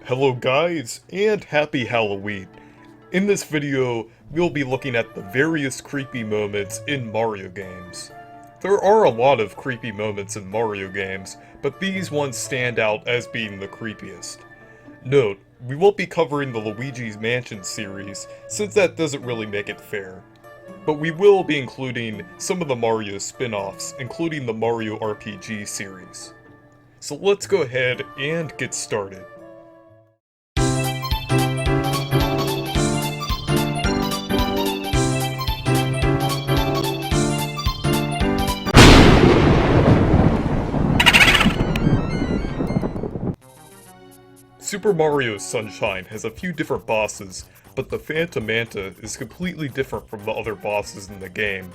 Hello guys, and happy Halloween! In this video, we'll be looking at the various creepy moments in Mario games. There are a lot of creepy moments in Mario games, but these ones stand out as being the creepiest. Note, we won't be covering the Luigi's Mansion series, since that doesn't really make it fair. But we will be including some of the Mario spin-offs, including the Mario RPG series. So let's go ahead and get started. Super Mario Sunshine has a few different bosses, but the Phantom Manta is completely different from the other bosses in the game.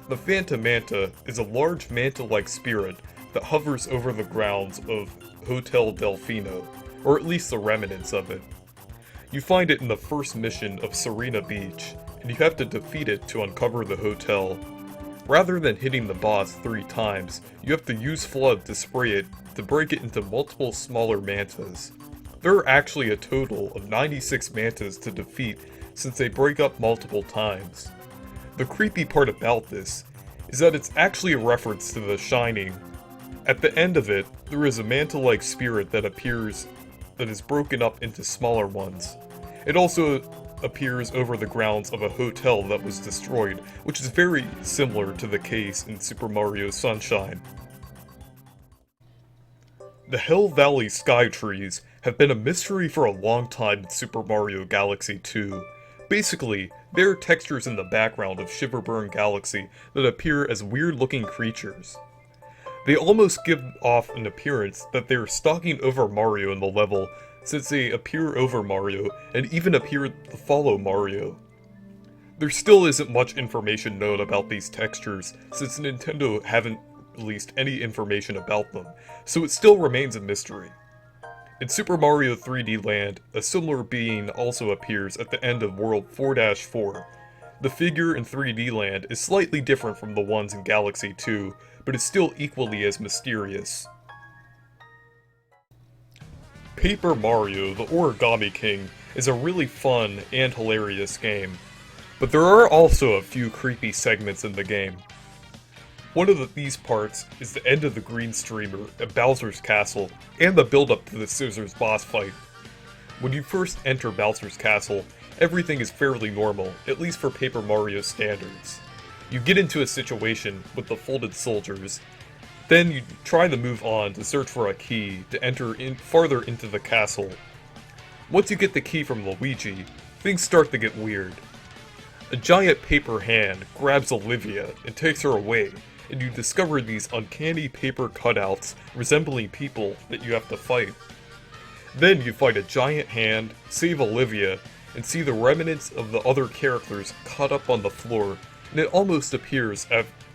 The Phantom Manta is a large manta-like spirit that hovers over the grounds of Hotel Delfino, or at least the remnants of it. You find it in the first mission of Serena Beach, and you have to defeat it to uncover the hotel. Rather than hitting the boss 3 times, you have to use Flood to spray it to break it into multiple smaller mantas. There are actually a total of 96 mantas to defeat since they break up multiple times. The creepy part about this is that it's actually a reference to The Shining. At the end of it, there is a manta-like spirit that appears that is broken up into smaller ones. It also appears over the grounds of a hotel that was destroyed, which is very similar to the case in Super Mario Sunshine. The Hell Valley Sky Trees have been a mystery for a long time in Super Mario Galaxy 2. Basically, they are textures in the background of Shiverburn Galaxy that appear as weird-looking creatures. They almost give off an appearance that they are stalking over Mario in the level, since they appear over Mario and even appear to follow Mario. There still isn't much information known about these textures, since Nintendo haven't released any information about them, so it still remains a mystery. In Super Mario 3D Land, a similar being also appears at the end of World 4-4. The figure in 3D Land is slightly different from the ones in Galaxy 2, but is still equally as mysterious. Paper Mario: The Origami King is a really fun and hilarious game, but there are also a few creepy segments in the game. One of these parts is the end of the Green Streamer at Bowser's Castle, and the build-up to the Scissors boss fight. When you first enter Bowser's Castle, everything is fairly normal, at least for Paper Mario standards. You get into a situation with the folded soldiers, then you try to move on to search for a key to enter farther into the castle. Once you get the key from Luigi, things start to get weird. A giant paper hand grabs Olivia and takes her away, and you discover these uncanny paper cutouts resembling people that you have to fight. Then you fight a giant hand, save Olivia, and see the remnants of the other characters cut up on the floor, and it almost appears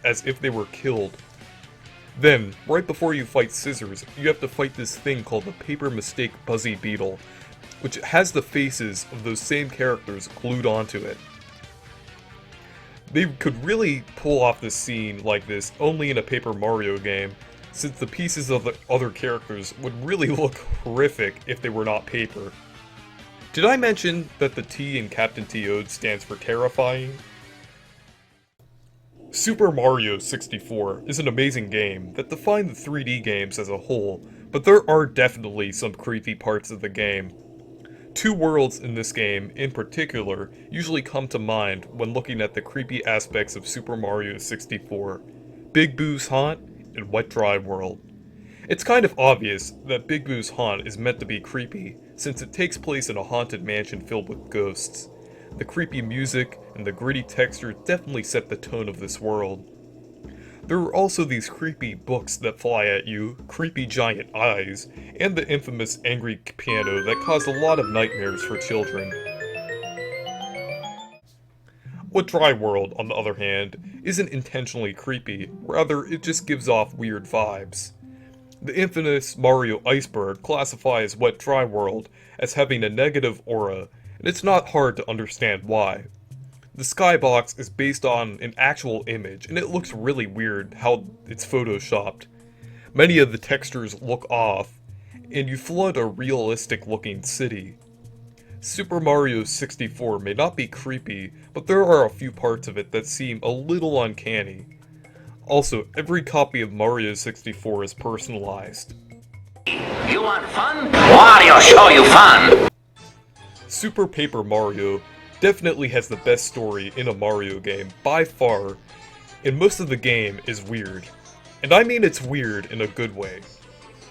as if they were killed. Then, right before you fight Scissors, you have to fight this thing called the Paper Mistake Buzzy Beetle, which has the faces of those same characters glued onto it. They could really pull off this scene like this only in a Paper Mario game, since the pieces of the other characters would really look horrific if they were not paper. Did I mention that the T in Captain Toad stands for terrifying? Super Mario 64 is an amazing game that defined the 3D games as a whole, but there are definitely some creepy parts of the game. 2 worlds in this game, in particular, usually come to mind when looking at the creepy aspects of Super Mario 64. Big Boo's Haunt and Wet Dry World. It's kind of obvious that Big Boo's Haunt is meant to be creepy, since it takes place in a haunted mansion filled with ghosts. The creepy music and the gritty texture definitely set the tone of this world. There are also these creepy books that fly at you, creepy giant eyes, and the infamous angry piano that caused a lot of nightmares for children. Wet Dry World, on the other hand, isn't intentionally creepy, rather it just gives off weird vibes. The infamous Mario Iceberg classifies Wet Dry World as having a negative aura, and it's not hard to understand why. The skybox is based on an actual image, and it looks really weird how it's photoshopped. Many of the textures look off, and you flood a realistic-looking city. Super Mario 64 may not be creepy, but there are a few parts of it that seem a little uncanny. Also, every copy of Mario 64 is personalized. You want fun? Wario show you fun! Super Paper Mario definitely has the best story in a Mario game, by far, and most of the game is weird. And I mean it's weird in a good way.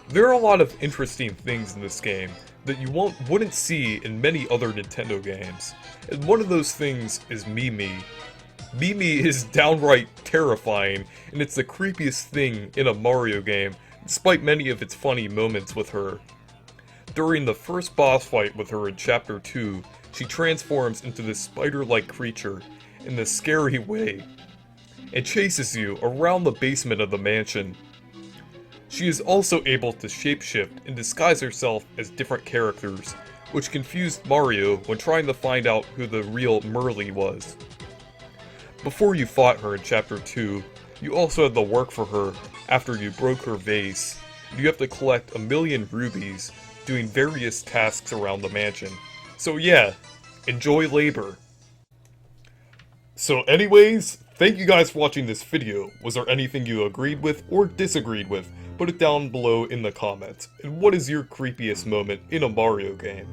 There are a lot of interesting things in this game that you wouldn't see in many other Nintendo games, and one of those things is Mimi. Mimi is downright terrifying, and it's the creepiest thing in a Mario game, despite many of its funny moments with her. During the first boss fight with her in Chapter 2, she transforms into this spider-like creature in this scary way, and chases you around the basement of the mansion. She is also able to shapeshift and disguise herself as different characters, which confused Mario when trying to find out who the real Merly was. Before you fought her in Chapter 2, you also had to work for her after you broke her vase. You have to collect 1,000,000 rubies, doing various tasks around the mansion. So yeah, enjoy labor. So anyways, thank you guys for watching this video. Was there anything you agreed with or disagreed with? Put it down below in the comments. And what is your creepiest moment in a Mario game?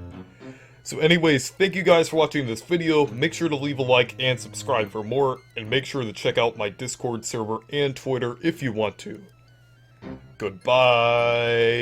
So anyways, thank you guys for watching this video. Make sure to leave a like and subscribe for more, and make sure to check out my Discord server and Twitter if you want to. Goodbye!